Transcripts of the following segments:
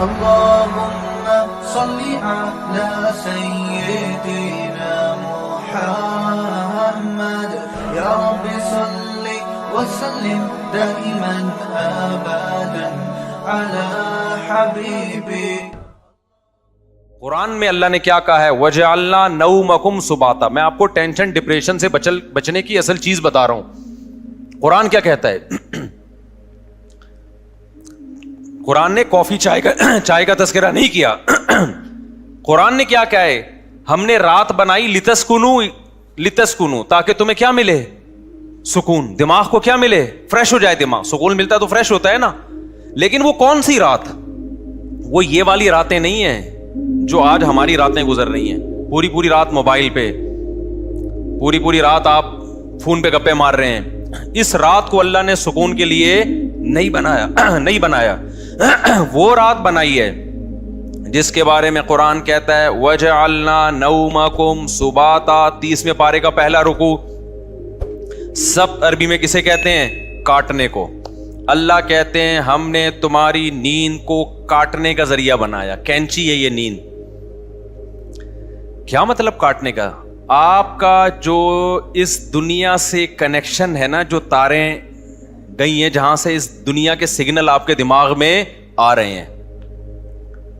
اللهم صل على سيدنا محمد يا رب صل وسلم دائما ابدا على حبيبي. قرآن میں اللہ نے کیا کہا ہے؟ وَجَعَلْنَا نَوْمَكُمْ سُبَاتًا. میں آپ کو ٹینشن ڈپریشن سے بچنے کی اصل چیز بتا رہا ہوں. قرآن کیا کہتا ہے؟ قرآن نے کافی چائے کا تذکرہ نہیں کیا. قرآن نے کیا کہا ہے؟ ہم نے رات بنائی لتسکنو تاکہ تمہیں کیا ملے؟ سکون. دماغ کو کیا ملے؟ فریش ہو جائے دماغ. سکون ملتا تو فریش ہوتا ہے نا. لیکن وہ کون سی رات؟ وہ یہ والی راتیں نہیں ہیں جو آج ہماری راتیں گزر رہی ہیں. پوری رات موبائل پہ, پوری رات آپ فون پہ گپے مار رہے ہیں. اس رات کو اللہ نے سکون کے لیے نہیں بنایا. وہ رات بنائی ہے جس کے بارے میں قرآن کہتا ہے وَجَعَلْنَا نَوْمَكُمْ سُبَاتًا. 30ویں پارے کا پہلا رکوع. سب عربی میں کسے کہتے ہیں؟ کاٹنے کو. اللہ کہتے ہیں ہم نے تمہاری نیند کو کاٹنے کا ذریعہ بنایا. کینچی ہے یہ نیند. کیا مطلب کاٹنے کا؟ آپ کا جو اس دنیا سے کنیکشن ہے نا, جو تاریں گئی ہیں جہاں سے اس دنیا کے سگنل آپ کے دماغ میں آ رہے ہیں,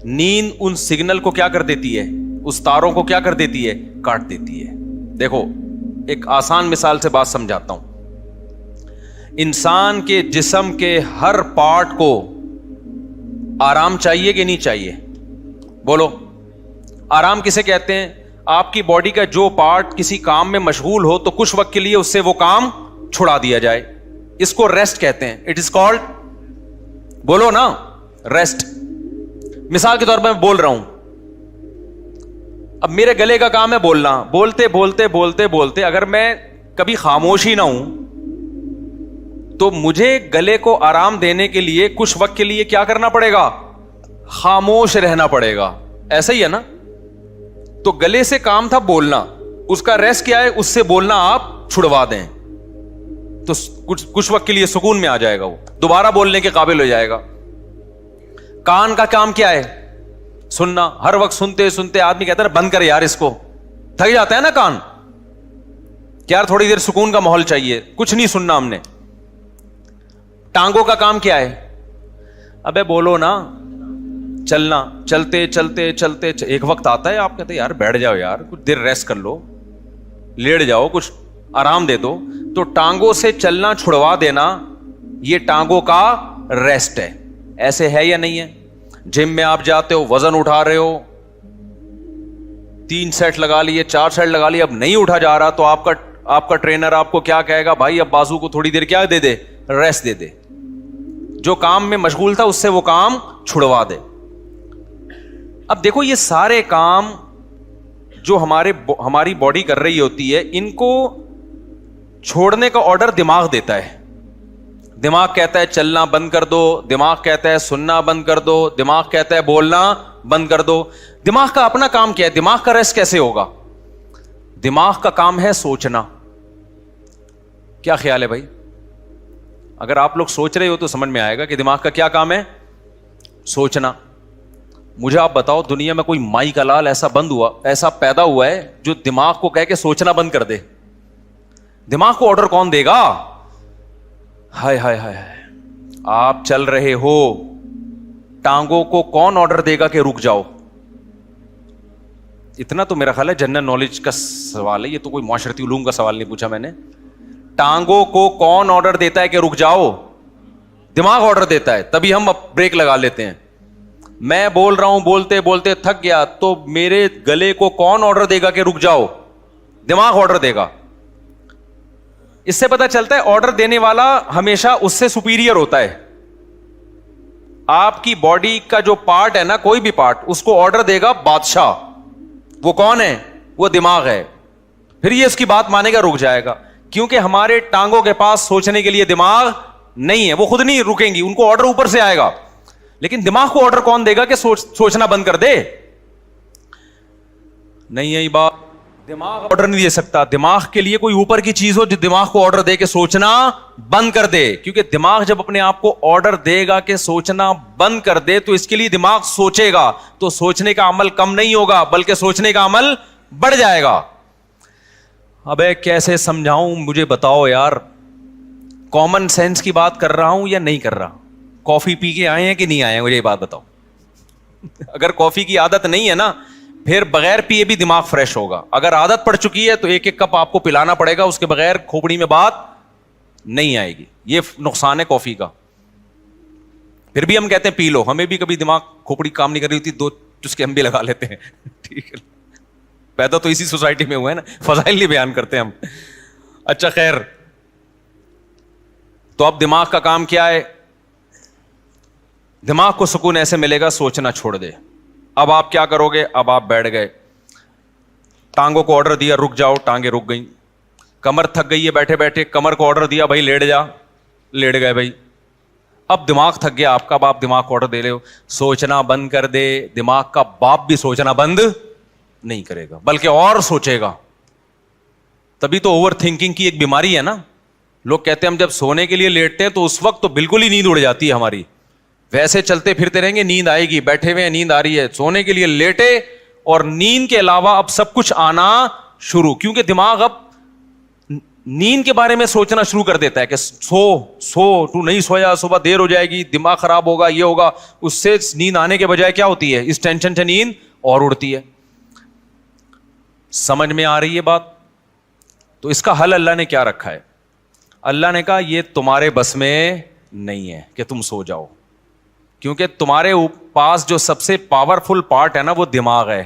نیند ان سگنل کو کیا کر دیتی ہے؟ اس تاروں کو کیا کر دیتی ہے؟ کاٹ دیتی ہے. دیکھو ایک آسان مثال سے بات سمجھاتا ہوں. انسان کے جسم کے ہر پارٹ کو آرام چاہیے کہ نہیں چاہیے؟ بولو. آرام کسے کہتے ہیں؟ آپ کی باڈی کا جو پارٹ کسی کام میں مشغول ہو تو کچھ وقت کے لیے اس سے وہ کام چھڑا دیا جائے, اس کو ریسٹ کہتے ہیں. اٹ از کالڈ, بولو نا, ریسٹ. مثال کے طور پر میں بول رہا ہوں, اب میرے گلے کا کام ہے بولنا. بولتے اگر میں کبھی خاموش ہی نہ ہوں تو مجھے گلے کو آرام دینے کے لیے کچھ وقت کے لیے کیا کرنا پڑے گا؟ خاموش رہنا پڑے گا. ایسا ہی ہے نا. تو گلے سے کام تھا بولنا, اس کا ریسٹ کیا ہے؟ اس سے بولنا آپ چھڑوا دیں تو کچھ وقت کے لیے سکون میں آ جائے گا, وہ دوبارہ بولنے کے قابل ہو جائے گا. کان کا کام کیا ہے؟ سننا. ہر وقت سنتے آدمی کہتا ہے بند کر یار اس کو, تھک جاتا ہے نا کان کہ یار تھوڑی دیر سکون کا ماحول چاہیے, کچھ نہیں سننا ہم نے. ٹانگوں کا کام کیا ہے؟ ابے بولو نا. چلنا. چلتے ایک وقت آتا ہے آپ کہتے ہیں یار بیٹھ جاؤ یار, کچھ دیر ریسٹ کر لو, لیٹ جاؤ, کچھ آرام دے دو. تو ٹانگوں سے چلنا چھڑوا دینا یہ ٹانگوں کا ریسٹ ہے. ایسے ہے یا نہیں ہے؟ جم میں آپ جاتے ہو, وزن اٹھا رہے ہو, 3 سیٹ لگا لیے, 4 سیٹ لگا لیے, اب نہیں اٹھا جا رہا تو آپ کا ٹرینر آپ کو کیا کہے گا؟ بھائی اب بازو کو تھوڑی دیر کیا دے دے؟ ریسٹ دے دے. جو کام میں مشغول تھا اس سے وہ کام چھڑوا دے. اب دیکھو یہ سارے کام جو ہماری باڈی کر رہی ہوتی ہے, ان کو چھوڑنے کا آرڈر دماغ دیتا ہے. دماغ کہتا ہے چلنا بند کر دو, دماغ کہتا ہے سننا بند کر دو, دماغ کہتا ہے بولنا بند کر دو. دماغ کا اپنا کام کیا ہے؟ دماغ کا ریسٹ کیسے ہوگا؟ دماغ کا کام ہے سوچنا. کیا خیال ہے بھائی؟ اگر آپ لوگ سوچ رہے ہو تو سمجھ میں آئے گا کہ دماغ کا کیا کام ہے؟ سوچنا. مجھے آپ بتاؤ دنیا میں کوئی مائی کا لال ایسا پیدا ہوا ہے جو دماغ کو کہہ کے سوچنا بند کر دے؟ دماغ کو آرڈر کون دے گا؟ ہائے ہائے ہائے, آپ چل رہے ہو, ٹانگوں کو کون آرڈر دے گا کہ رک جاؤ؟ اتنا تو میرا خیال ہے جنرل نالج کا سوال ہے, یہ تو کوئی معاشرتی علوم کا سوال نہیں پوچھا میں نے. ٹانگوں کو کون آرڈر دیتا ہے کہ رک جاؤ؟ دماغ آرڈر دیتا ہے, تبھی ہم بریک لگا لیتے ہیں. میں بول رہا ہوں بولتے تھک گیا تو میرے گلے کو کون آرڈر دے گا کہ رک جاؤ؟ دماغ آرڈر دے گا. اس سے پتہ چلتا ہے آرڈر دینے والا ہمیشہ اس سے سپیریئر ہوتا ہے. آپ کی باڈی کا جو پارٹ ہے نا, کوئی بھی پارٹ, اس کو آرڈر دے گا بادشاہ. وہ کون ہے؟ وہ دماغ ہے. پھر یہ اس کی بات مانے گا, رک جائے گا. کیونکہ ہمارے ٹانگوں کے پاس سوچنے کے لیے دماغ نہیں ہے, وہ خود نہیں رکیں گی, ان کو آرڈر اوپر سے آئے گا. لیکن دماغ کو آرڈر کون دے گا کہ سوچنا بند کر دے؟ نہیں ہے بات. دماغ آرڈر نہیں دے سکتا. دماغ کے لیے کوئی اوپر کی چیز ہو جو دماغ کو آرڈر دے کہ سوچنا بند کر دے, کیونکہ دماغ جب اپنے آپ کو آرڈر دے گا کہ سوچنا بند کر دے تو اس کے لیے دماغ سوچے گا, تو سوچنے کا عمل کم نہیں ہوگا بلکہ سوچنے کا عمل بڑھ جائے گا. ابے کیسے سمجھاؤں, مجھے بتاؤ یار, کامن سینس کی بات کر رہا ہوں یا نہیں کر رہا؟ کافی پی کے آئے ہیں کہ نہیں آئے ہیں, مجھے یہ بات بتاؤ. اگر کافی کی عادت نہیں ہے نا, پھر بغیر پیے بھی دماغ فریش ہوگا. اگر عادت پڑ چکی ہے تو ایک ایک کپ آپ کو پلانا پڑے گا, اس کے بغیر کھوپڑی میں بات نہیں آئے گی. یہ نقصان ہے کافی کا. پھر بھی ہم کہتے ہیں پی لو, ہمیں بھی کبھی دماغ کھوپڑی کام نہیں کر رہی ہوتی, 2 چسکے ہم بھی لگا لیتے ہیں. ٹھیک ہے, پیدا تو اسی سوسائٹی میں ہوئے نا, فضائل نہیں بیان کرتے ہم. اچھا خیر, تو اب دماغ کا کام کیا ہے؟ دماغ کو سکون ایسے ملے گا سوچنا چھوڑ دے. اب آپ کیا کرو گے؟ اب آپ بیٹھ گئے, ٹانگوں کو آرڈر دیا رک جاؤ, ٹانگیں رک گئیں. کمر تھک گئی ہے بیٹھے بیٹھے, کمر کو آرڈر دیا بھائی لیٹ جا, لیٹ گئے بھائی. اب دماغ تھک گیا آپ کا, اب آپ دماغ کو آرڈر دے رہے ہو سوچنا بند کر دے. دماغ کا باپ بھی سوچنا بند نہیں کرے گا بلکہ اور سوچے گا. تبھی تو اوور تھنکنگ کی ایک بیماری ہے نا. لوگ کہتے ہیں ہم جب سونے کے لیے لیٹتے ہیں تو اس وقت تو بالکل ہی نیند اڑ جاتی ہے ہماری. ویسے چلتے پھرتے رہیں گے نیند آئے گی, بیٹھے ہوئے نیند آ رہی ہے, سونے کے لیے لیٹے اور نیند کے علاوہ اب سب کچھ آنا شروع, کیونکہ دماغ اب نیند کے بارے میں سوچنا شروع کر دیتا ہے کہ سو تو نہیں سویا, صبح دیر ہو جائے گی, دماغ خراب ہوگا, یہ ہوگا. اس سے نیند آنے کے بجائے کیا ہوتی ہے, اس ٹینشن سے نیند اور اڑتی ہے. سمجھ میں آ رہی ہے بات؟ تو اس کا حل اللہ نے کیا رکھا ہے؟ اللہ نے کہا یہ تمہارے بس میں نہیں ہے کہ تم سو جاؤ, کیونکہ تمہارے پاس جو سب سے پاورفل پارٹ ہے نا وہ دماغ ہے.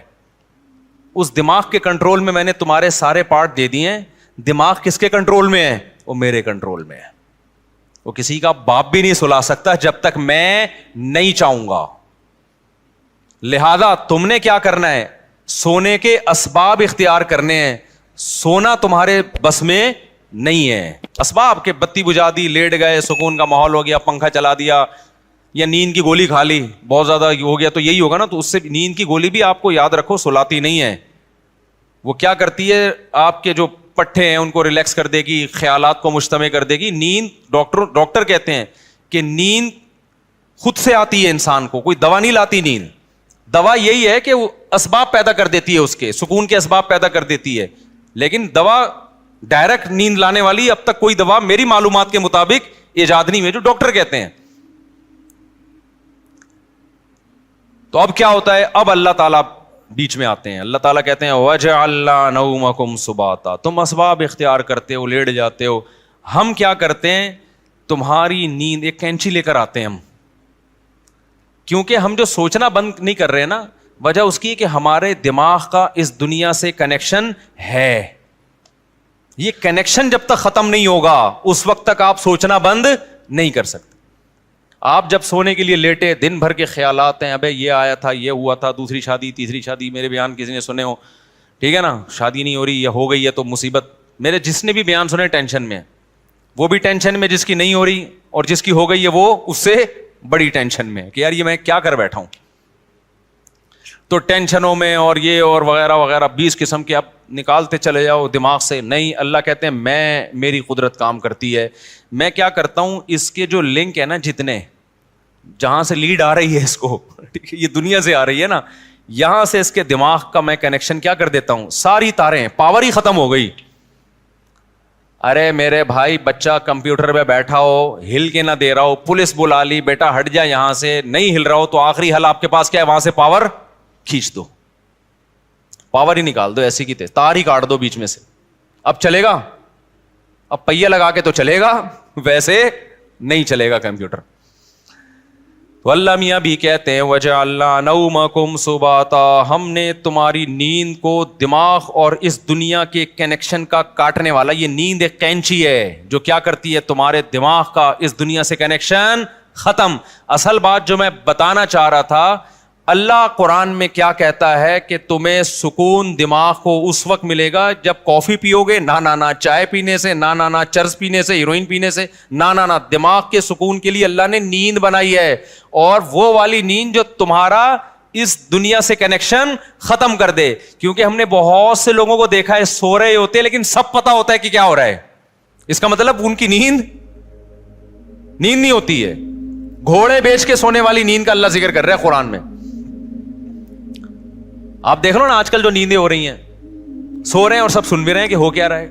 اس دماغ کے کنٹرول میں میں نے تمہارے سارے پارٹ دے دیے ہیں. دماغ کس کے کنٹرول میں ہے؟ وہ میرے کنٹرول میں ہے. وہ کسی کا باپ بھی نہیں سلا سکتا جب تک میں نہیں چاہوں گا. لہذا تم نے کیا کرنا ہے؟ سونے کے اسباب اختیار کرنے ہیں. سونا تمہارے بس میں نہیں ہے. اسباب کے بتی بجھا دی, لیٹ گئے, سکون کا ماحول ہو گیا, پنکھا چلا دیا, یا نیند کی گولی کھا لی, بہت زیادہ ہو گیا تو یہی ہوگا نا. تو اس سے نیند کی گولی بھی آپ کو یاد رکھو سلاتی نہیں ہے. وہ کیا کرتی ہے, آپ کے جو پٹھے ہیں ان کو ریلیکس کر دے گی, خیالات کو مجتمع کر دے گی. نیند ڈاکٹر کہتے ہیں کہ نیند خود سے آتی ہے انسان کو, کوئی دوا نہیں لاتی نیند. دوا یہی ہے کہ وہ اسباب پیدا کر دیتی ہے, اس کے سکون کے اسباب پیدا کر دیتی ہے. لیکن دوا ڈائریکٹ نیند لانے والی اب تک کوئی دوا میری معلومات کے مطابق ایجاد نہیں ہوئی, جو ڈاکٹر کہتے ہیں. تو اب کیا ہوتا ہے؟ اب اللہ تعالیٰ بیچ میں آتے ہیں. اللہ تعالیٰ کہتے ہیں وَجَعَلْنَا نَوْمَكُمْ سُبَاتًا, تم اسباب اختیار کرتے ہو, لیٹ جاتے ہو. ہم کیا کرتے ہیں؟ تمہاری نیند, ایک کینچی لے کر آتے ہیں ہم, کیونکہ ہم جو سوچنا بند نہیں کر رہے نا, وجہ اس کی کہ ہمارے دماغ کا اس دنیا سے کنیکشن ہے. یہ کنیکشن جب تک ختم نہیں ہوگا اس وقت تک آپ سوچنا بند نہیں کر سکتے. آپ جب سونے کے لیے لیٹے, دن بھر کے خیالات ہیں, ابے یہ آیا تھا, یہ ہوا تھا, دوسری شادی, تیسری شادی, میرے بیان کسی نے سنے ہو, ٹھیک ہے نا, شادی نہیں ہو رہی یا ہو گئی ہے تو مصیبت. میرے جس نے بھی بیان سنے ٹینشن میں, وہ بھی ٹینشن میں جس کی نہیں ہو رہی, اور جس کی ہو گئی ہے وہ اس سے بڑی ٹینشن میں کہ یار یہ میں کیا کر بیٹھا ہوں. تو ٹینشنوں میں اور یہ اور وغیرہ وغیرہ 20 قسم کے آپ نکالتے چلے جاؤ دماغ سے. نہیں, اللہ کہتے ہیں میری قدرت کام کرتی ہے. میں کیا کرتا ہوں, اس کے جو لنک ہے نا, جتنے جہاں سے لیڈ آ رہی ہے اس کو, یہ دنیا سے آ رہی ہے نا, یہاں سے اس کے دماغ کا میں کنیکشن کیا کر دیتا ہوں, ساری تاریں, پاور ہی ختم ہو گئی. ارے میرے بھائی, بچہ کمپیوٹر پہ بیٹھا ہو, ہل کے نہ دے رہا ہو, پولیس بلا لی, بیٹا ہٹ جا یہاں سے, نہیں ہل رہا ہو, تو آخری حل آپ کے پاس کیا ہے؟ وہاں سے پاور کھینچ دو, پاور ہی نکال دو, ایسی کی تار ہی کاٹ دو بیچ میں سے. اب چلے گا؟ اب پہیہ لگا کے تو چلے گا, ویسے نہیں چلے گا کمپیوٹر. تو اللہ میاں بھی کہتے ہیں وَجَعَلْنَا نَوْمَكُمْ سُبَاتًا, ہم نے تمہاری نیند کو دماغ اور اس دنیا کے کنیکشن کا کاٹنے والا, یہ نیند ایک کینچی ہے جو کیا کرتی ہے, تمہارے دماغ کا اس دنیا سے کنیکشن ختم. اصل بات جو میں بتانا چاہ رہا تھا, اللہ قرآن میں کیا کہتا ہے کہ تمہیں سکون دماغ کو اس وقت ملے گا جب کافی پیو گے, نہ چائے پینے سے, نہ چرس پینے سے, ہیروئن پینے سے, نہ دماغ کے سکون کے لیے اللہ نے نیند بنائی ہے. اور وہ والی نیند جو تمہارا اس دنیا سے کنیکشن ختم کر دے. کیونکہ ہم نے بہت سے لوگوں کو دیکھا ہے سو رہے ہوتے ہیں لیکن سب پتا ہوتا ہے کہ کیا ہو رہا ہے. اس کا مطلب ان کی نیند نہیں ہوتی ہے. گھوڑے بیچ کے سونے والی نیند کا اللہ ذکر کر رہا ہے قرآن میں. آپ دیکھ لو نا آج کل جو نیندیں ہو رہی ہیں, سو رہے ہیں اور سب سن بھی رہے ہیں کہ ہو کیا رہا ہے,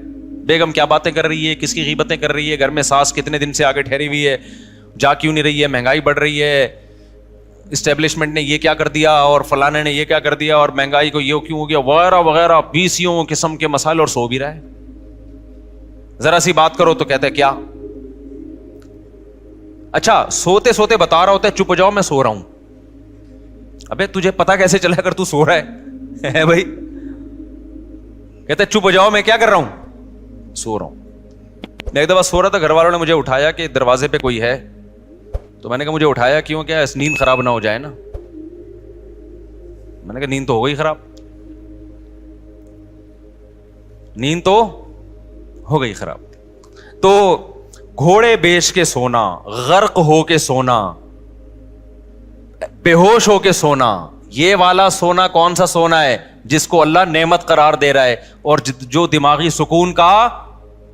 بیگم کیا باتیں کر رہی ہے, کس کی غیبتیں کر رہی ہے, گھر میں ساس کتنے دن سے آگے ٹھہری ہوئی ہے, جا کیوں نہیں رہی ہے, مہنگائی بڑھ رہی ہے, اسٹیبلشمنٹ نے یہ کیا کر دیا اور فلانے نے یہ کیا کر دیا اور مہنگائی کو یہ کیوں ہو گیا وغیرہ وغیرہ 20 قسم کے مسائل, اور سو بھی رہا ہے. ذرا سی بات کرو تو کہتا ہے کیا. اچھا سوتے سوتے بتا رہا ہوتا ہے چپ ہو جاؤ میں سو رہا ہوں. ابے تجھے پتا کیسے چلا اگر تو سو رہا ہے بھائی. کہتا ہے چپ ہو جاؤ میں کیا کر رہا ہوں, سو رہا ہوں. میں ایک دفعہ سو رہا تھا, گھر والوں نے مجھے اٹھایا کہ دروازے پہ کوئی ہے, تو میں نے کہا مجھے اٹھایا کیوں, کیا نیند خراب نہ ہو جائے نا. میں نے کہا نیند تو ہو گئی خراب, نیند تو ہو گئی خراب. تو گھوڑے بیچ کے سونا, غرق ہو کے سونا, بے ہوش ہو کے سونا, یہ والا سونا کون سا سونا ہے جس کو اللہ نعمت قرار دے رہا ہے اور جو دماغی سکون کا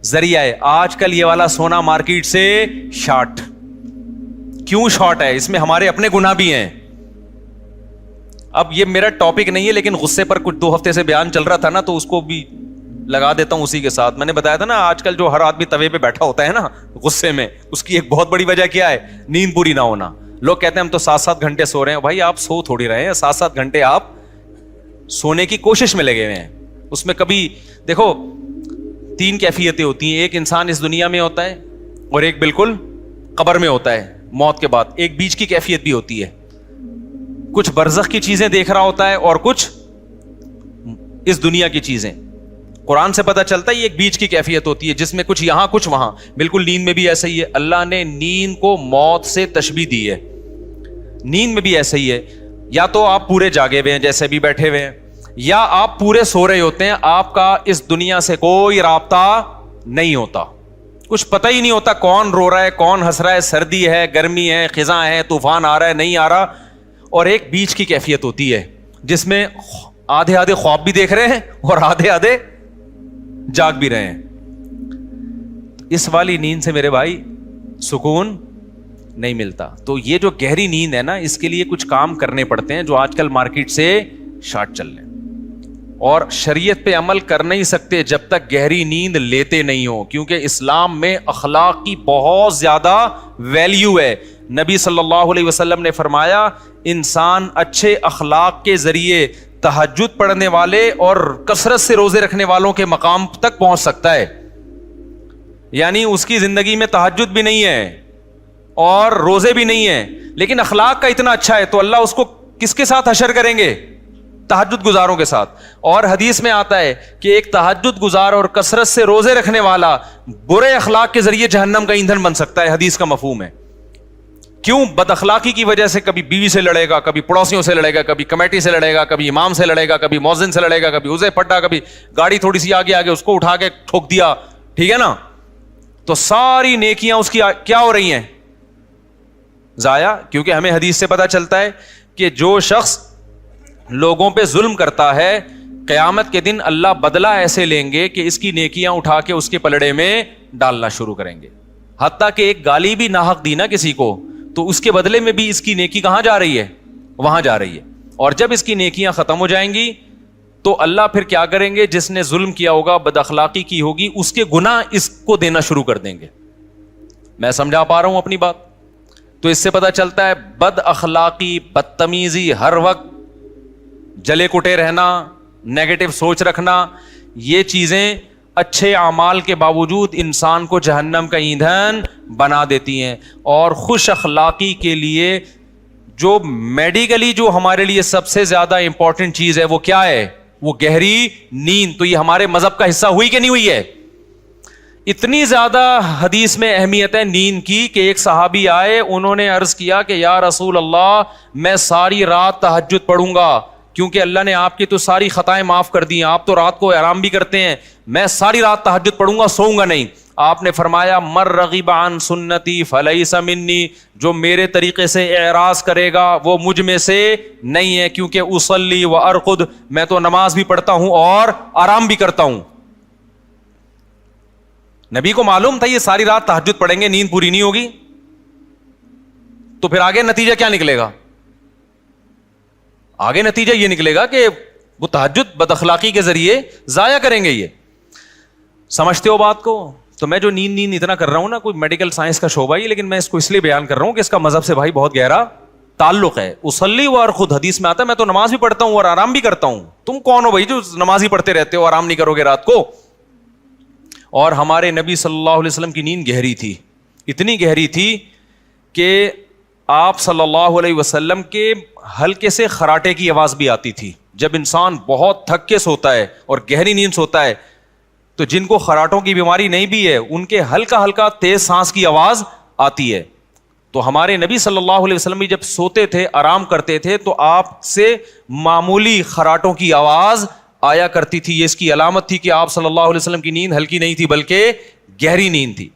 ذریعہ ہے. آج کل یہ والا سونا مارکیٹ سے شارٹ. کیوں شارٹ ہے؟ اس میں ہمارے اپنے گناہ بھی ہیں. اب یہ میرا ٹاپک نہیں ہے لیکن غصے پر کچھ 2 ہفتے سے بیان چل رہا تھا نا, تو اس کو بھی لگا دیتا ہوں اسی کے ساتھ. میں نے بتایا تھا نا آج کل جو ہر آدمی توے پہ بیٹھا ہوتا ہے نا غصے میں, اس کی ایک بہت بڑی وجہ کیا ہے؟ نیند پوری نہ ہونا. لوگ کہتے ہیں ہم تو 7-7 گھنٹے سو رہے ہیں. بھائی آپ سو تھوڑی رہے ہیں, 7-7 گھنٹے آپ سونے کی کوشش میں لگے ہوئے ہیں. اس میں کبھی دیکھو 3 کیفیتیں ہوتی ہیں. ایک انسان اس دنیا میں ہوتا ہے اور ایک بالکل قبر میں ہوتا ہے موت کے بعد. ایک بیچ کی کیفیت بھی ہوتی ہے, کچھ برزخ کی چیزیں دیکھ رہا ہوتا ہے اور کچھ اس دنیا کی چیزیں. قرآن سے پتہ چلتا ہے یہ ایک بیچ کی کیفیت ہوتی ہے جس میں کچھ یہاں کچھ وہاں. بالکل نیند میں بھی ایسا ہی ہے. اللہ نے نیند کو موت سے تشبیہ دی ہے. نیند میں بھی ایسا ہی ہے, یا تو آپ پورے جاگے ہوئے ہیں جیسے بھی بیٹھے ہوئے ہیں, یا آپ پورے سو رہے ہوتے ہیں. آپ کا اس دنیا سے کوئی رابطہ نہیں ہوتا, کچھ پتہ ہی نہیں ہوتا کون رو رہا ہے کون ہنس رہا ہے, سردی ہے گرمی ہے خزاں ہے طوفان آ رہا ہے نہیں آ رہا. اور ایک بیچ کی کیفیت ہوتی ہے جس میں آدھے خواب بھی دیکھ رہے ہیں اور آدھے جاگ بھی رہے ہیں. اس والی نیند سے میرے بھائی سکون نہیں ملتا. تو یہ جو گہری نیند ہے نا, اس کے لیے کچھ کام کرنے پڑتے ہیں جو آج کل مارکیٹ سے شارٹ چل رہے ہیں, اور شریعت پہ عمل کر نہیں سکتے جب تک گہری نیند لیتے نہیں ہو. کیونکہ اسلام میں اخلاق کی بہت زیادہ ویلیو ہے. نبی صلی اللہ علیہ وسلم نے فرمایا انسان اچھے اخلاق کے ذریعے تہجد پڑھنے والے اور کثرت سے روزے رکھنے والوں کے مقام تک پہنچ سکتا ہے. یعنی اس کی زندگی میں تہجد بھی نہیں ہے اور روزے بھی نہیں ہیں, لیکن اخلاق کا اتنا اچھا ہے تو اللہ اس کو کس کے ساتھ حشر کریں گے؟ تہجد گزاروں کے ساتھ. اور حدیث میں آتا ہے کہ ایک تہجد گزار اور کثرت سے روزے رکھنے والا برے اخلاق کے ذریعے جہنم کا ایندھن بن سکتا ہے. حدیث کا مفہوم ہے. کیوں؟ بد اخلاقی کی وجہ سے کبھی بیوی سے لڑے گا, کبھی پڑوسیوں سے لڑے گا, کبھی کمیٹی سے لڑے گا, کبھی امام سے لڑے گا, کبھی مؤذن سے لڑے گا, کبھی اسے پٹا, کبھی گاڑی تھوڑی سی آگے اس کو اٹھا کے ٹھوک دیا. ٹھیک ہے نا, تو ساری نیکیاں اس کی کیا ہو رہی ہیں؟ ضائع. کیونکہ ہمیں حدیث سے پتہ چلتا ہے کہ جو شخص لوگوں پہ ظلم کرتا ہے قیامت کے دن اللہ بدلہ ایسے لیں گے کہ اس کی نیکیاں اٹھا کے اس کے پلڑے میں ڈالنا شروع کریں گے. حتیٰ کہ ایک گالی بھی ناحق دی نا کسی کو, تو اس کے بدلے میں بھی اس کی نیکی کہاں جا رہی ہے؟ وہاں جا رہی ہے. اور جب اس کی نیکیاں ختم ہو جائیں گی تو اللہ پھر کیا کریں گے؟ جس نے ظلم کیا ہوگا, بد اخلاقی کی ہوگی, اس کے گناہ اس کو دینا شروع کر دیں گے. میں سمجھا پا رہا ہوں اپنی بات؟ تو اس سے پتہ چلتا ہے بد اخلاقی, بدتمیزی, ہر وقت جلے کٹے رہنا, نیگیٹو سوچ رکھنا, یہ چیزیں اچھے اعمال کے باوجود انسان کو جہنم کا ایندھن بنا دیتی ہیں. اور خوش اخلاقی کے لیے جو میڈیکلی جو ہمارے لیے سب سے زیادہ امپورٹنٹ چیز ہے وہ کیا ہے؟ وہ گہری نیند. تو یہ ہمارے مذہب کا حصہ ہوئی کہ نہیں ہوئی ہے؟ اتنی زیادہ حدیث میں اہمیت ہے نیند کی کہ ایک صحابی آئے, انہوں نے عرض کیا کہ یا رسول اللہ میں ساری رات تہجد پڑھوں گا, کیونکہ اللہ نے آپ کی تو ساری خطائیں معاف کر دی ہیں, آپ تو رات کو آرام بھی کرتے ہیں, میں ساری رات تہجد پڑھوں گا, سوؤں گا نہیں. آپ نے فرمایا مر رغب عن سنتی فلیس منی, جو میرے طریقے سے اعراض کرے گا وہ مجھ میں سے نہیں ہے, کیونکہ اصلی و ارقد, میں تو نماز بھی پڑھتا ہوں اور آرام بھی کرتا ہوں. نبی کو معلوم تھا یہ ساری رات تہجد پڑھیں گے, نیند پوری نہیں ہوگی, تو پھر آگے نتیجہ کیا نکلے گا؟ آگے نتیجہ یہ نکلے گا کہ وہ تہجد بد اخلاقی کے ذریعے ضائع کریں گے. یہ سمجھتے ہو بات کو؟ تو میں جو نیند اتنا کر رہا ہوں نا, کوئی میڈیکل سائنس کا شعبہ ہی, لیکن میں اس کو اس لیے بیان کر رہا ہوں کہ اس کا مذہب سے بھائی بہت گہرا تعلق ہے. اصلی و ارقد حدیث میں آتا ہے میں تو نماز بھی پڑھتا ہوں اور آرام بھی کرتا ہوں. تم کون ہو بھائی جو نماز ہی پڑھتے رہتے ہو, آرام نہیں کرو گے رات کو؟ اور ہمارے نبی صلی اللہ علیہ وسلم کی نیند گہری تھی, اتنی گہری تھی کہ آپ صلی اللہ علیہ وسلم کے ہلکے سے خراٹے کی آواز بھی آتی تھی. جب انسان بہت تھک کے سوتا ہے اور گہری نیند سوتا ہے تو جن کو خراٹوں کی بیماری نہیں بھی ہے ان کے ہلکا ہلکا تیز سانس کی آواز آتی ہے. تو ہمارے نبی صلی اللہ علیہ وسلم بھی جب سوتے تھے, آرام کرتے تھے, تو آپ سے معمولی خراٹوں کی آواز آیا کرتی تھی. یہ اس کی علامت تھی کہ آپ صلی اللہ علیہ وسلم کی نیند ہلکی نہیں تھی بلکہ گہری نیند تھی.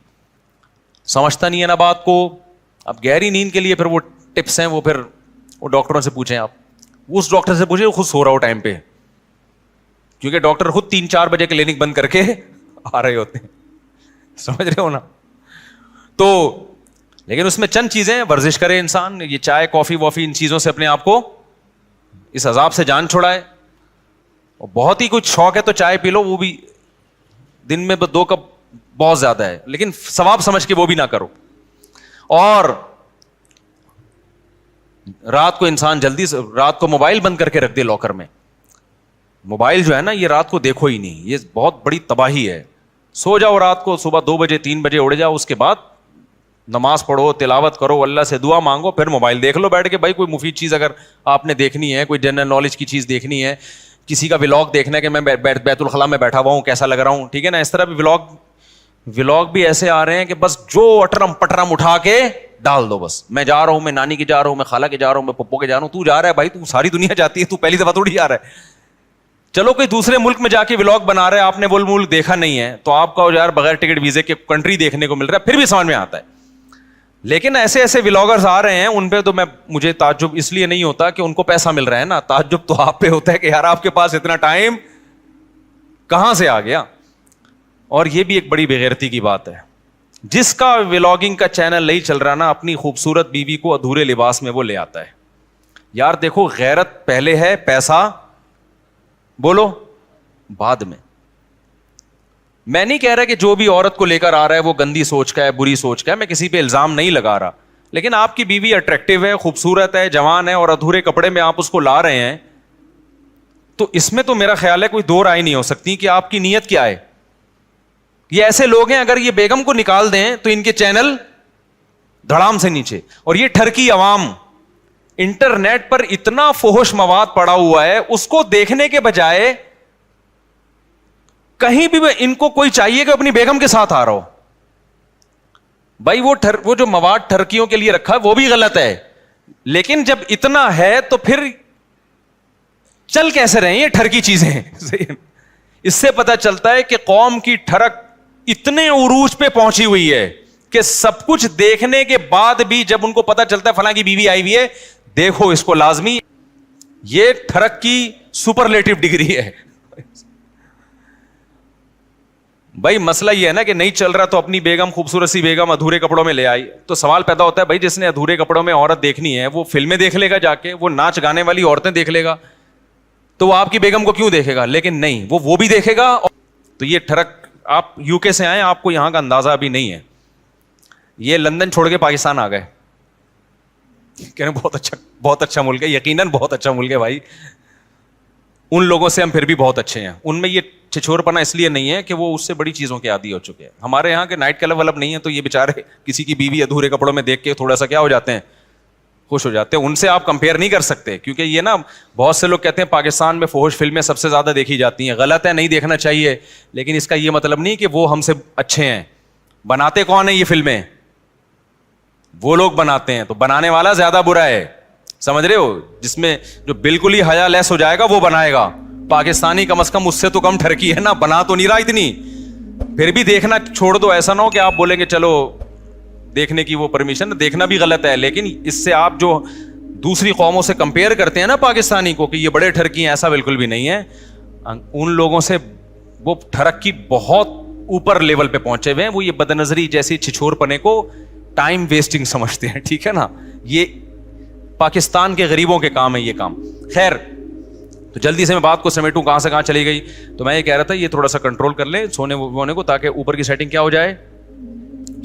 سمجھتا نہیں ہے نا بات کو؟ اب گہری نیند کے لیے پھر وہ ٹپس ہیں, وہ پھر وہ ڈاکٹروں سے پوچھیں, آپ اس ڈاکٹر سے پوچھیں خود سو رہا ہو ٹائم پہ, کیونکہ ڈاکٹر خود 3-4 بجے کلینک بند کر کے آ رہے ہوتے ہیں. سمجھ رہے ہو نا؟ تو لیکن اس میں چند چیزیں, ورزش کرے انسان, یہ چائے کافی وافی ان چیزوں سے اپنے آپ کو اس عذاب سے جان چھڑائے. اور بہت ہی کچھ شوق ہے تو چائے پی لو, وہ بھی دن میں 2 کپ بہت زیادہ ہے, لیکن ثواب سمجھ کے وہ بھی نہ کرو. اور رات کو انسان جلدی سے, رات کو موبائل بند کر کے رکھ دے لاکر میں. موبائل جو ہے نا یہ رات کو دیکھو ہی نہیں, یہ بہت بڑی تباہی ہے. سو جاؤ رات کو, صبح 2 بجے 3 بجے اڑ جاؤ, اس کے بعد نماز پڑھو, تلاوت کرو, اللہ سے دعا مانگو, پھر موبائل دیکھ لو بیٹھ کے. بھائی کوئی مفید چیز اگر آپ نے دیکھنی ہے, کوئی جنرل نالج کی چیز دیکھنی ہے, کسی کا ولاگ دیکھنا ہے کہ میں بیت الخلاء میں بیٹھا ہوا ہوں کیسا لگ رہا ہوں, ٹھیک ہے نا, اس طرح بھی ولاگ بھی ایسے آ رہے ہیں کہ بس جو اٹرم پٹرم اٹھا کے ڈال دو. بس میں جا رہا ہوں, میں نانی کے جا رہا ہوں, میں خالہ کے جا رہا ہوں, میں پپو کے جا رہا ہوں. تو جا رہا ہے بھائی, تو ساری دنیا جاتی ہے, تو پہلی دفعہ تھوڑی جا رہا ہے. چلو کوئی دوسرے ملک میں جا کے ولاگ بنا رہا ہے, آپ نے وہ ملک دیکھا نہیں ہے, تو آپ کا یار بغیر ٹکٹ ویزے کے کنٹری دیکھنے کو مل رہا ہے, پھر بھی سمجھ میں آتا ہے. لیکن ایسے ایسے ولاگرز آ رہے ہیں, ان پہ تو مجھے تعجب اس لیے نہیں ہوتا کہ ان کو پیسہ مل رہا ہے نا, تعجب تو آپ پہ ہوتا ہے کہ یار آپ کے پاس اتنا ٹائم کہاں سے آ گیا. اور یہ بھی ایک بڑی بےغیرتی کی بات ہے, جس کا ولاگنگ کا چینل نہیں چل رہا نا, اپنی خوبصورت بیوی کو ادھورے لباس میں وہ لے آتا ہے. یار دیکھو, غیرت پہلے ہے, پیسہ بولو بعد میں. میں نہیں کہہ رہا کہ جو بھی عورت کو لے کر آ رہا ہے وہ گندی سوچ کا ہے, بری سوچ کا ہے, میں کسی پہ الزام نہیں لگا رہا, لیکن آپ کی بیوی اٹریکٹیو ہے, خوبصورت ہے, جوان ہے, اور ادھورے کپڑے میں آپ اس کو لا رہے ہیں, تو اس میں تو میرا خیال ہے کوئی دو رائے نہیں ہو سکتی کہ آپ کی نیت کیا ہے. یہ ایسے لوگ ہیں, اگر یہ بیگم کو نکال دیں تو ان کے چینل دھڑام سے نیچے. اور یہ ٹھرکی عوام, انٹرنیٹ پر اتنا فحش مواد پڑا ہوا ہے, اس کو دیکھنے کے بجائے کہیں بھی ان کو کوئی چاہیے کہ اپنی بیگم کے ساتھ آ رہا ہو. بھائی وہ جو مواد ٹھرکیوں کے لیے رکھا ہے وہ بھی غلط ہے, لیکن جب اتنا ہے تو پھر چل کیسے رہے ہیں یہ ٹھرکی چیزیں. اس سے پتہ چلتا ہے کہ قوم کی ٹھرک اتنے عروج پہ پہنچی ہوئی ہے کہ سب کچھ دیکھنے کے بعد بھی جب ان کو پتہ چلتا ہے فلاں کی بیوی آئی ہوئی ہے, دیکھو اس کو لازمی. یہ ٹھرک کی سپرلیٹو ڈگری ہے. بھائی مسئلہ یہ ہے نا کہ نہیں چل رہا تو اپنی بیگم, خوبصورت سی بیگم ادھورے کپڑوں میں لے آئی, تو سوال پیدا ہوتا ہے بھائی جس نے ادھورے کپڑوں میں عورت دیکھنی ہے وہ فلمیں دیکھ لے گا جا کے, وہ ناچ گانے والی عورتیں دیکھ لے گا, تو وہ آپ کی بیگم کو کیوں دیکھے گا؟ لیکن نہیں, وہ بھی دیکھے گا. تو یہ ٹھرک, آپ یو کے سے آئے, آپ کو یہاں کا اندازہ ابھی نہیں ہے. یہ لندن چھوڑ کے پاکستان آ گئے, کہہ رہے بہت اچھا ملک ہے, یقیناً بہت اچھا ملک ہے بھائی. ان لوگوں سے ہم پھر بھی بہت اچھے ہیں. ان میں یہ چھچور پنا اس لیے نہیں ہے کہ وہ اس سے بڑی چیزوں کے عادی ہو چکے ہیں. ہمارے یہاں کے نائٹ کلب ولب نہیں ہے, تو یہ بیچارے کسی کی بیوی ادھورے کپڑوں میں دیکھ کے تھوڑا سا کیا ہو جاتے ہیں, خوش ہو جاتے ہیں. ان سے آپ کمپیئر نہیں کر سکتے, کیونکہ یہ نا بہت سے لوگ کہتے ہیں پاکستان میں فحش فلمیں سب سے زیادہ دیکھی جاتی ہیں. غلط ہے, نہیں دیکھنا چاہیے, لیکن اس کا یہ مطلب نہیں کہ وہ ہم سے اچھے ہیں. بناتے کون ہیں یہ فلمیں؟ وہ لوگ بناتے ہیں, تو بنانے والا زیادہ برا ہے. سمجھ رہے ہو؟ جس میں جو بالکل ہی حیا لیس ہو جائے گا وہ بنائے گا. پاکستانی کم از کم اس سے تو کم ٹھرکی ہے نا, بنا تو نہیں رہا اتنی. پھر بھی دیکھنا چھوڑ دو, ایسا نہ ہو کہ آپ بولیں گے چلو دیکھنے کی وہ پرمیشن, دیکھنا بھی غلط ہے, لیکن اس سے آپ جو دوسری قوموں سے کمپیئر کرتے ہیں نا پاکستانی کو کہ یہ بڑے ٹھرکی ہیں, ایسا بالکل بھی نہیں ہے. ان لوگوں سے وہ ٹھرکی بہت اوپر لیول پہ پہنچے ہوئے ہیں, وہ یہ بد نظری جیسی چھچور پنے کو ٹائم ویسٹنگ سمجھتے ہیں, ٹھیک ہے نا. یہ پاکستان کے غریبوں کے کام ہے یہ کام. خیر, تو جلدی سے میں بات کو سمیٹوں, کہاں سے کہاں چلی گئی. تو میں یہ کہہ رہا تھا یہ تھوڑا سا کنٹرول کر لیں سونے وونے کو, تاکہ اوپر کی سیٹنگ کیا ہو جائے,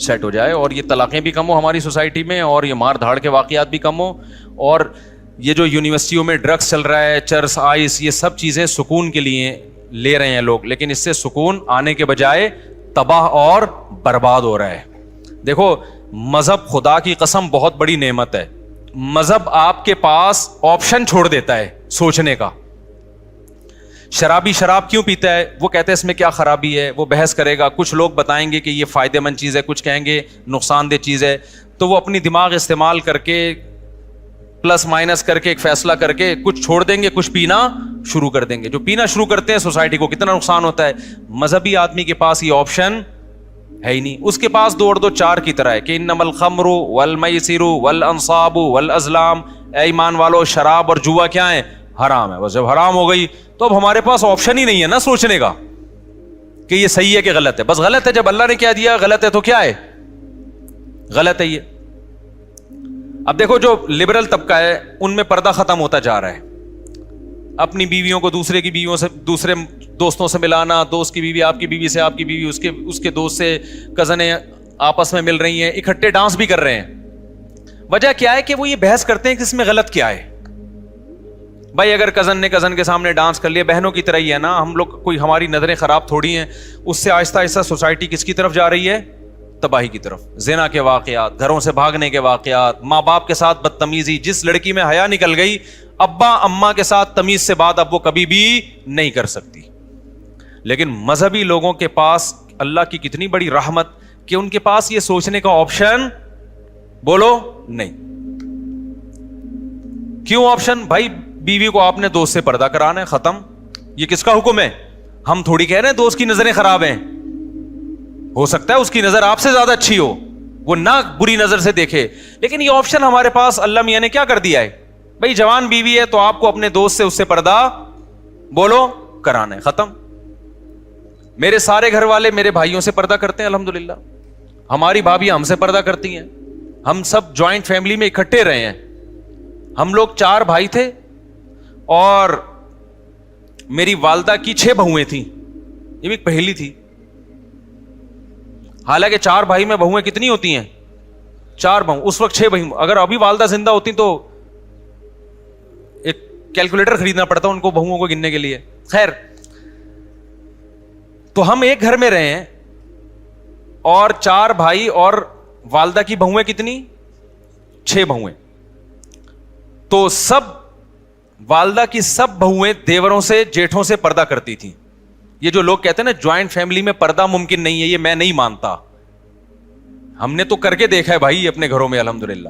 سیٹ ہو جائے, اور یہ طلاقیں بھی کم ہو ہماری سوسائٹی میں, اور یہ مار دھاڑ کے واقعات بھی کم ہو, اور یہ جو یونیورسٹیوں میں ڈرگس چل رہا ہے, چرس, آئس, یہ سب چیزیں سکون کے لیے لے رہے ہیں لوگ, لیکن اس سے سکون آنے کے بجائے تباہ اور برباد ہو رہا ہے. دیکھو مذہب خدا کی قسم بہت بڑی نعمت ہے. مذہب آپ کے پاس آپشن چھوڑ دیتا ہے سوچنے کا. شرابی شراب کیوں پیتا ہے, وہ کہتے ہیں اس میں کیا خرابی ہے, وہ بحث کرے گا, کچھ لوگ بتائیں گے کہ یہ فائدہ مند چیز ہے, کچھ کہیں گے نقصان دہ چیز ہے, تو وہ اپنی دماغ استعمال کر کے پلس مائنس کر کے ایک فیصلہ کر کے کچھ چھوڑ دیں گے, کچھ پینا شروع کر دیں گے. جو پینا شروع کرتے ہیں سوسائٹی کو کتنا نقصان ہوتا ہے. مذہبی آدمی کے پاس یہ آپشن ہے ہی نہیں, اس کے پاس 2 اور 2 4 کی طرح ہے کہ انما الخمر والمیسر والانصاب والازلام, اے ایمان والو شراب اور جوا کیا ہے, حرام ہے. بس جب حرام ہو گئی تو اب ہمارے پاس آپشن ہی نہیں ہے نا سوچنے کا کہ یہ صحیح ہے کہ غلط ہے. بس غلط ہے, جب اللہ نے کیا دیا غلط ہے تو کیا ہے, غلط ہے یہ. اب دیکھو جو لبرل طبقہ ہے ان میں پردہ ختم ہوتا جا رہا ہے. اپنی بیویوں کو دوسرے کی بیویوں سے, دوسرے دوستوں سے ملانا, دوست کی بیوی آپ کی بیوی سے, آپ کی بیوی اس کے دوست سے, کزنیں آپس میں مل رہی ہیں, اکٹھے ڈانس بھی کر رہے ہیں. وجہ کیا ہے کہ وہ یہ بحث کرتے ہیں کہ اس میں غلط کیا ہے. بھائی اگر کزن نے کزن کے سامنے ڈانس کر لیا, بہنوں کی طرح ہی ہے نا, ہم لوگ کوئی ہماری نظریں خراب تھوڑی ہیں. اس سے آہستہ آہستہ سوسائٹی کس کی طرف جا رہی ہے, تباہی کی طرف. زنا کے واقعات, گھروں سے بھاگنے کے واقعات, ماں باپ کے ساتھ بدتمیزی. جس لڑکی میں حیا نکل گئی, ابا اماں کے ساتھ تمیز سے بات اب وہ کبھی بھی نہیں کر سکتی. لیکن مذہبی لوگوں کے پاس اللہ کی کتنی بڑی رحمت کہ ان کے پاس یہ سوچنے کا آپشن بولو نہیں. کیوں آپشن؟ بھائی بیوی کو آپ نے دوست سے پردہ کرانا ہے, ختم. یہ کس کا حکم ہے؟ ہم تھوڑی کہہ رہے ہیں دوست کی نظریں خراب ہیں, ہو سکتا ہے اس کی نظر آپ سے زیادہ اچھی ہو, وہ نہ بری نظر سے دیکھے, لیکن یہ آپشن ہمارے پاس اللہ میاں نے کیا کر دیا ہے, بھائی جوان بیوی ہے تو آپ کو اپنے دوست سے اس سے پردہ بولو کرانا ہے, ختم. میرے سارے گھر والے میرے بھائیوں سے پردہ کرتے ہیں الحمدللہ, ہماری بھابھی ہم سے پردہ کرتی ہیں, ہم سب جوائنٹ فیملی میں اکٹھے رہے ہیں. ہم لوگ 4 بھائی تھے اور میری والدہ کی 6 بہویں تھیں, یہ بھی پہلی تھی. حالانکہ 4 بھائی میں بہویں کتنی ہوتی ہیں, 4 بہو, اس وقت 6 بہو. اگر ابھی والدہ زندہ ہوتی تو ایک کیلکولیٹر خریدنا پڑتا ان کو بہوؤں کو گننے کے لیے. خیر, تو ہم ایک گھر میں رہے ہیں اور 4 بھائی اور والدہ کی بہویں کتنی, 6 بہویں. تو سب والدہ کی سب بہویں دیوروں سے جیٹھوں سے پردہ کرتی تھیں. یہ جو لوگ کہتے ہیں نا جوائنٹ فیملی میں پردہ ممکن نہیں ہے, یہ میں نہیں مانتا. ہم نے تو کر کے دیکھا ہے بھائی اپنے گھروں میں الحمدللہ.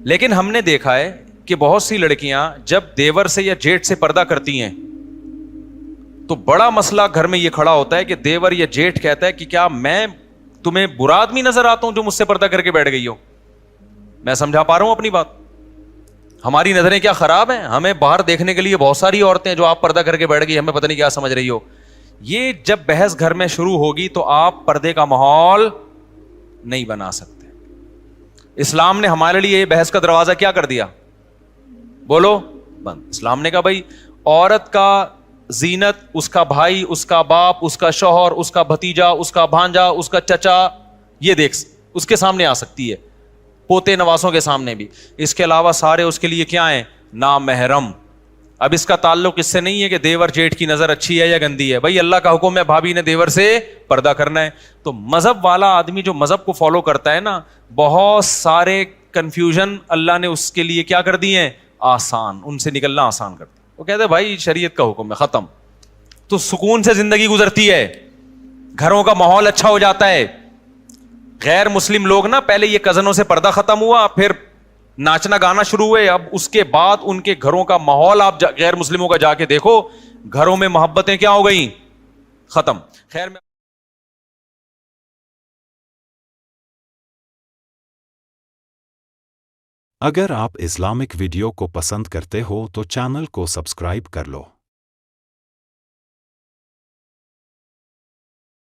لیکن ہم نے دیکھا ہے کہ بہت سی لڑکیاں جب دیور سے یا جیٹ سے پردہ کرتی ہیں تو بڑا مسئلہ گھر میں یہ کھڑا ہوتا ہے کہ دیور یا جیٹ کہتا ہے کہ کیا میں تمہیں برا آدمی نظر آتا ہوں جو مجھ سے پردہ کر کے بیٹھ گئی ہو. میں سمجھا پا رہا ہوں اپنی بات؟ ہماری نظریں کیا خراب ہیں؟ ہمیں باہر دیکھنے کے لیے بہت ساری عورتیں جو آپ پردہ کر کے بیٹھ گئی, ہمیں پتہ نہیں کیا سمجھ رہی ہو. یہ جب بحث گھر میں شروع ہوگی تو آپ پردے کا ماحول نہیں بنا سکتے. اسلام نے ہمارے لیے یہ بحث کا دروازہ کیا کر دیا, بولو بند. اسلام نے کہا بھائی عورت کا زینت اس کا بھائی, اس کا باپ, اس کا شوہر, اس کا بھتیجا, اس کا بھانجا, اس کا چچا, یہ دیکھ اس کے سامنے آ سکتی ہے, پوتے نواسوں کے سامنے بھی. اس کے علاوہ سارے اس کے لیے کیا ہیں, نامحرم. اب اس کا تعلق اس سے نہیں ہے کہ دیور جیٹ کی نظر اچھی ہے یا گندی ہے, بھائی اللہ کا حکم ہے بھابھی نے دیور سے پردہ کرنا ہے. تو مذہب والا آدمی جو مذہب کو فالو کرتا ہے نا, بہت سارے کنفیوژن اللہ نے اس کے لیے کیا کر دیے ہیں, آسان, ان سے نکلنا آسان کر دیا. وہ کہتے ہیں بھائی شریعت کا حکم ہے, ختم. تو سکون سے زندگی گزرتی ہے, گھروں کا ماحول اچھا ہو جاتا ہے. غیر مسلم لوگ نا پہلے یہ کزنوں سے پردہ ختم ہوا, پھر ناچنا گانا شروع ہوئے, اب اس کے بعد ان کے گھروں کا ماحول آپ غیر مسلموں کا جا کے دیکھو, گھروں میں محبتیں کیا ہو گئیں, ختم. خیر میں اگر آپ اسلامک ویڈیو کو پسند کرتے ہو تو چینل کو سبسکرائب کر لو.